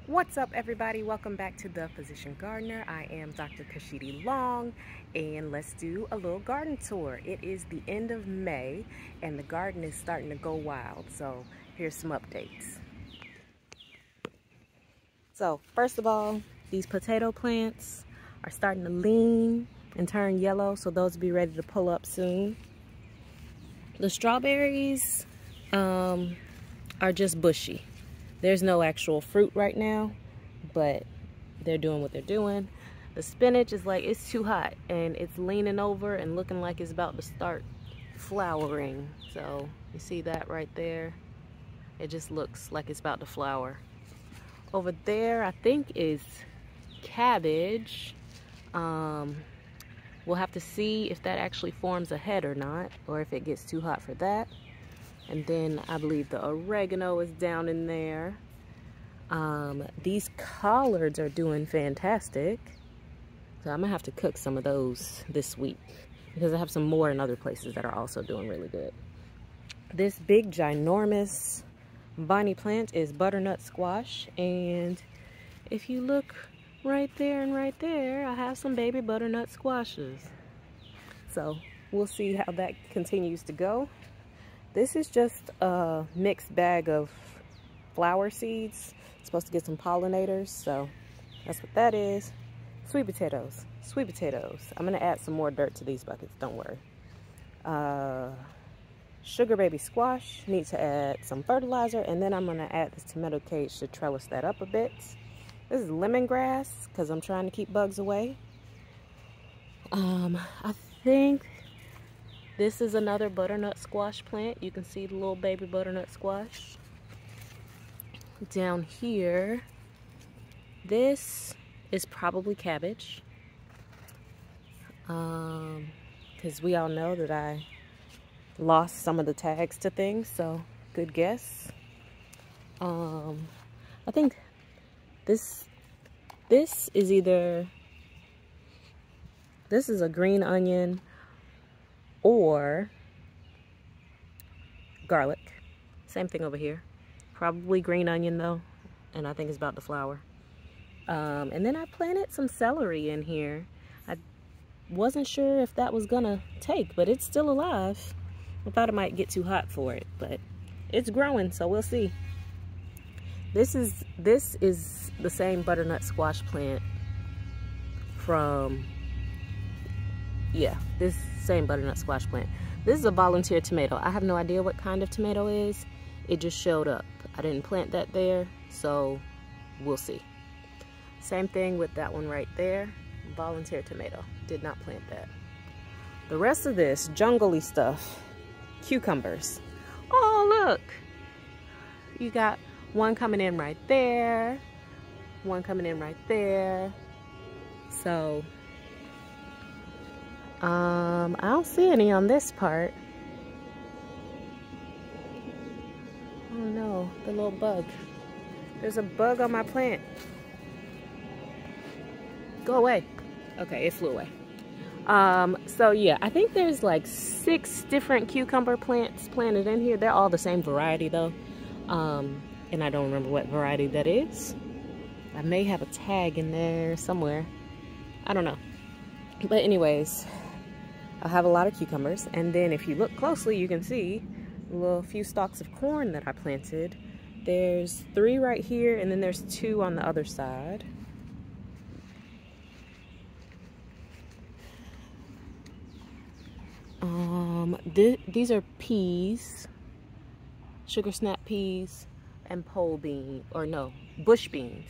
What's up, everybody? Welcome back to The Physician Gardener. I am Dr. Kashidi Long, and let's do a little garden tour. It is the end of May and the garden is starting to go wild, so here's some updates. So first of all, these potato plants are starting to lean and turn yellow, so those will be ready to pull up soon. The strawberries are just bushy. There's no actual fruit right now, but they're doing what they're doing. The spinach is like, it's too hot and it's leaning over and looking like it's about to start flowering. So you see that right there? It just looks like it's about to flower. Over there, I think is cabbage. We'll have to see if that actually forms a head or not, or if it gets too hot for that. And then I believe the oregano is down in there. These collards are doing fantastic. So I'm gonna have to cook some of those this week because I have some more in other places that are also doing really good. This big ginormous viney plant is butternut squash, and if you look right there and right there, I have some baby butternut squashes. So we'll see how that continues to go. This is just a mixed bag of flower seeds. It's supposed to get some pollinators, so that's what that is. Sweet potatoes, sweet potatoes. I'm gonna add some more dirt to these buckets, don't worry. Sugar baby squash, need to add some fertilizer, and then I'm gonna add this tomato cage to trellis that up a bit. This is lemongrass, because I'm trying to keep bugs away. I think this is another butternut squash plant. You can see the little baby butternut squash. Down here, this is probably cabbage. Because we all know that I lost some of the tags to things, so good guess. I think this is either, this is a green onion or garlic. Same thing over here. Probably green onion though, and I think it's about to flower. And then I planted some celery in here. I wasn't sure if that was gonna take, but it's still alive. I thought it might get too hot for it, but it's growing, so we'll see. This is the same butternut squash plant from, yeah, this same butternut squash plant. This is a volunteer tomato. I have no idea what kind of tomato it is. It just showed up. I didn't plant that there, so we'll see. Same thing with that one right there. Volunteer tomato. Did not plant that. The rest of this jungle-y stuff, cucumbers. Oh, look. You got one coming in right there. One coming in right there. So, I don't see any on this part. Oh no, the little bug. There's a bug on my plant. Go away. Okay, it flew away. So yeah, I think there's like 6 different cucumber plants planted in here. They're all the same variety though. And I don't remember what variety that is. I may have a tag in there somewhere. I don't know. But anyways, I have a lot of cucumbers. And then if you look closely, you can see a little few stalks of corn that I planted. There's 3 right here, and then there's 2 on the other side. These are peas, sugar snap peas, and pole bean, or no, bush beans,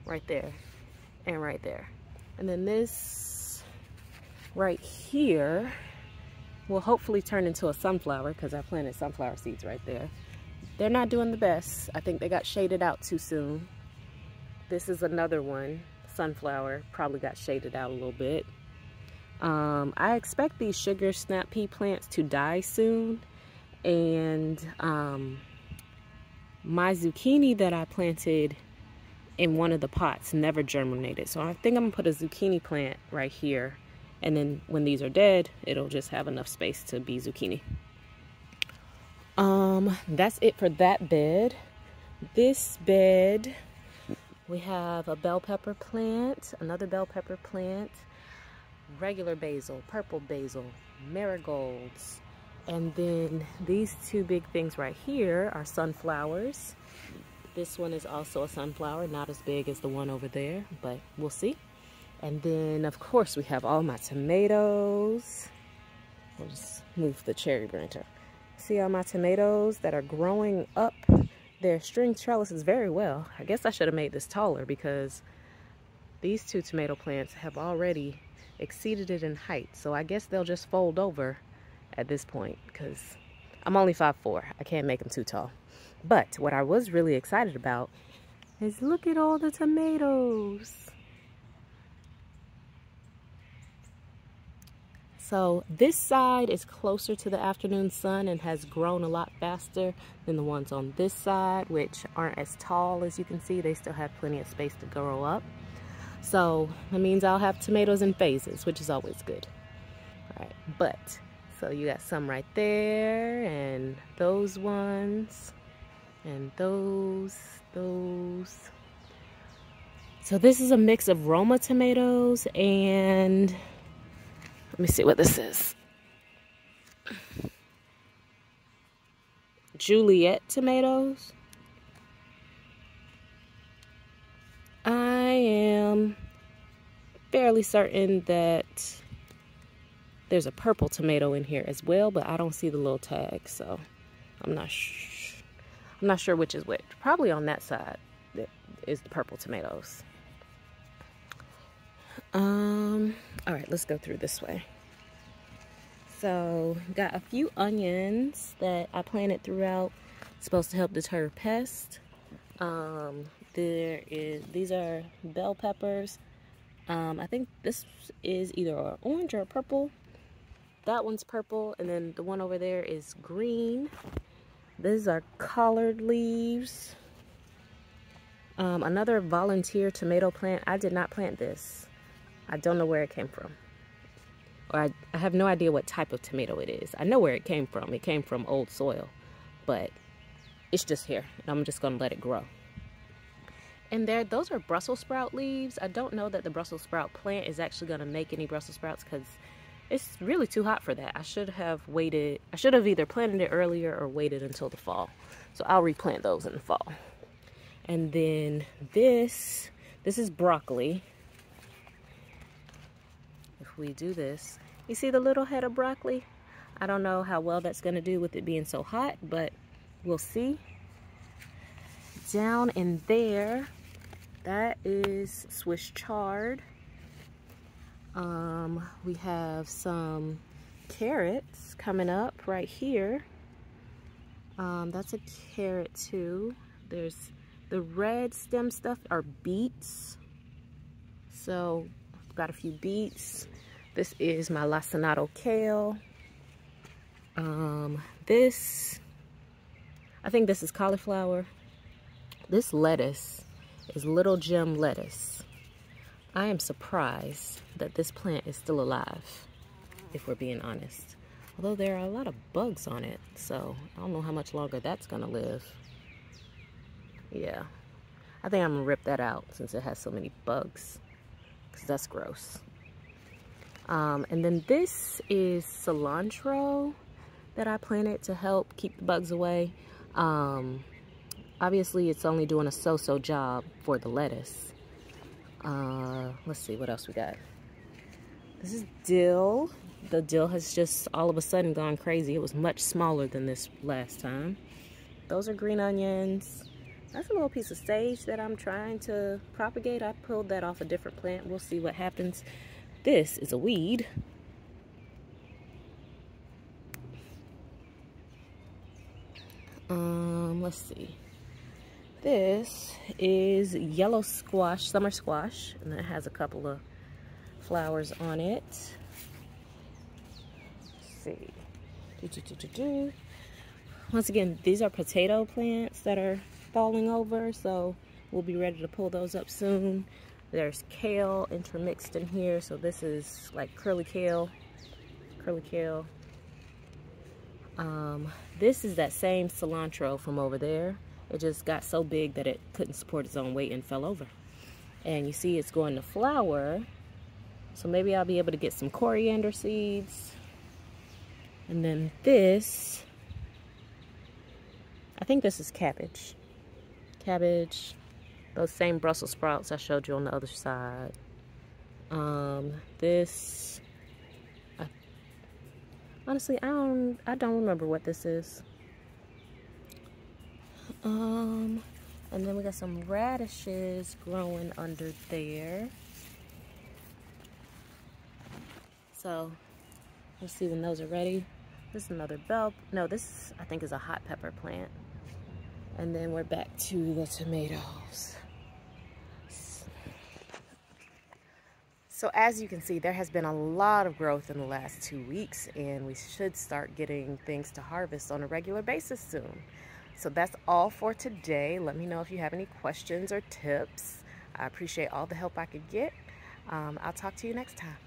right there and right there. And then this right here will hopefully turn into a sunflower because I planted sunflower seeds right there. They're not doing the best. I think they got shaded out too soon. This is another one, sunflower, probably got shaded out a little bit. I expect these sugar snap pea plants to die soon, and my zucchini that I planted in one of the pots never germinated, so I think I'm gonna put a zucchini plant right here, and then when these are dead, it'll just have enough space to be zucchini. That's it for that bed. This bed We have a bell pepper plant, another bell pepper plant, regular basil, purple basil, marigolds. And then these two big things right here are sunflowers. This one is also a sunflower, not as big as the one over there, but we'll see. And then, of course, we have all my tomatoes. I'll just move the cherry branch up. See all my tomatoes that are growing up their string trellises very well. I guess I should have made this taller because these two tomato plants have already exceeded it in height. So I guess they'll just fold over at this point because I'm only 5'4". I can't make them too tall. But what I was really excited about is look at all the tomatoes. So this side is closer to the afternoon sun and has grown a lot faster than the ones on this side, which aren't as tall as you can see. They still have plenty of space to grow up. So that means I'll have tomatoes in phases, which is always good. All right, but so you got some right there, and those ones, and those. So this is a mix of Roma tomatoes and let me see what this is. Juliet tomatoes. I am fairly certain that there's a purple tomato in here as well, but I don't see the little tag, so I'm not sure which is which. Probably on that side is the purple tomatoes. All right, let's go through this way. So, got a few onions that I planted throughout. It's supposed to help deter pests. These are bell peppers. I think this is either an orange or a purple. That one's purple, and then the one over there is green. These are collard leaves. Another volunteer tomato plant. I did not plant this. I don't know where it came from. Or I have no idea what type of tomato it is. I know where it came from. It came from old soil. But it's just here. And I'm just going to let it grow. And those are Brussels sprout leaves. I don't know that the Brussels sprout plant is actually going to make any Brussels sprouts because it's really too hot for that. I should have waited. I should have either planted it earlier or waited until the fall. So I'll replant those in the fall. And then this is broccoli. If we do this, you see the little head of broccoli? I don't know how well that's going to do with it being so hot, but we'll see. Down in there, that is Swiss chard. We have some carrots coming up right here. That's a carrot too. There's the red stem stuff are beets. So I've got a few beets. This is my lacinato kale. I think this is cauliflower. This lettuce is Little Gem lettuce. I am surprised that this plant is still alive, if we're being honest. Although there are a lot of bugs on it, so I don't know how much longer that's gonna live. Yeah, I think I'm gonna rip that out since it has so many bugs, because that's gross. And then this is cilantro that I planted to help keep the bugs away. Obviously, it's only doing a so-so job for the lettuce. Let's see what else we got. This is dill. The dill has just all of a sudden gone crazy. It was much smaller than this last time. Those are green onions. That's a little piece of sage that I'm trying to propagate. I pulled that off a different plant. We'll see what happens. This is a weed. Let's see. This is yellow squash, summer squash, and it has a couple of flowers on it. Let's see. Once again, these are potato plants that are falling over, so we'll be ready to pull those up soon. There's kale intermixed in here, so this is like curly kale. This is that same cilantro from over there. It just got so big that it couldn't support its own weight and fell over. And you see it's going to flower. So maybe I'll be able to get some coriander seeds. And then this, I think this is cabbage. Cabbage, those same Brussels sprouts I showed you on the other side. This, honestly, I don't remember what this is. And then we got some radishes growing under there. So let's see when those are ready. This is another bell. No, this I think is a hot pepper plant. And then we're back to the tomatoes. So as you can see, there has been a lot of growth in the last 2 weeks, and we should start getting things to harvest on a regular basis soon. So that's all for today. Let me know if you have any questions or tips. I appreciate all the help I could get. I'll talk to you next time.